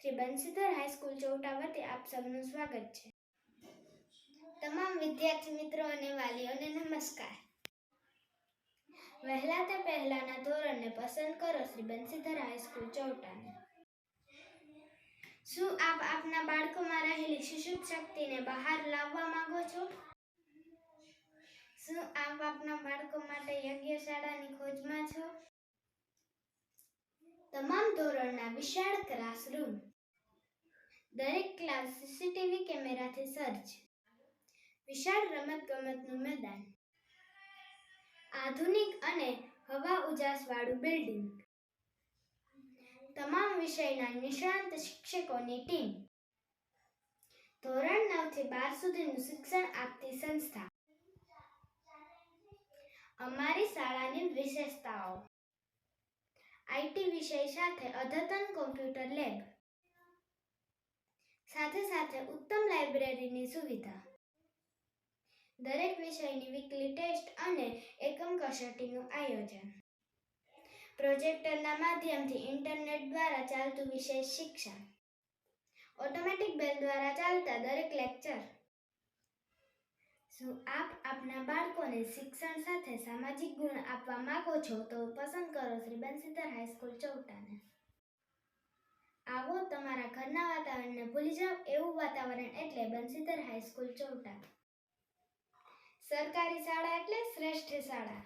Shri Bansidhar high school ચોટા વતી આપ સૌનું સ્વાગત છે. તમામ વિદ્યાર્થી મિત્રો અને વાલીઓને નમસ્કાર. વહેલા તે પહેલાના ધોરણને પસંદ કરો શ્રી બંસીધર હાઈસ્કૂલ ચોટાને. શું આપ આપના બાળકોમાં રહેલી શિશુપ શક્તિને બહાર લાવવા માંગો છો? શું આપ આપના બાળકો માટે યોગ્ય શાળાની ખોજમાં છો? તમામ ધોરણના વિશાળ ક્લાસરૂમ, દરેક ક્લાસ સીસીટીવી કેમેરાથી સજ્જ, વિશાળ રમતગમતનું મેદાન, આધુનિક અને હવા ઉજાસવાળું બિલ્ડિંગ, તમામ વિષયના નિષ્ણાત શિક્ષકોની ટીમ, ધોરણ 9 થી 12 સુધીનું શિક્ષણ આપતી સંસ્થા. અમારી શાળાની વિશેષતાઓ: આઈટી વિષય સાથે અદ્યતન કોમ્પ્યુટર લેબ, સાથે ઉત્તમ લાઇબ્રેરીની સુવિધા, દરેક વિષયની વીકલી ટેસ્ટ અને એકમ કસોટીનું આયોજન, પ્રોજેક્ટરના માધ્યમથી ઇન્ટરનેટ દ્વારા ચાલતું વિશેષ શિક્ષણ, ઓટોમેટિક બેલ દ્વારા ચાલતા દરેક લેક્ચર. શું આપ આપના બાળકોને શિક્ષણ સાથે સામાજિક ગુણ આપવા માંગો છો તો પસંદ કરો શ્રી બંસીધર હાઈસ્કૂલ ચોટાને. આવો તમારા ઘરના વાતાવરણને ભૂલી જાઓ એવું વાતાવરણ એટલે બંસીધર હાઈસ્કૂલ ચોટા. સરકારી શાળા એટલે શ્રેષ્ઠ શાળા.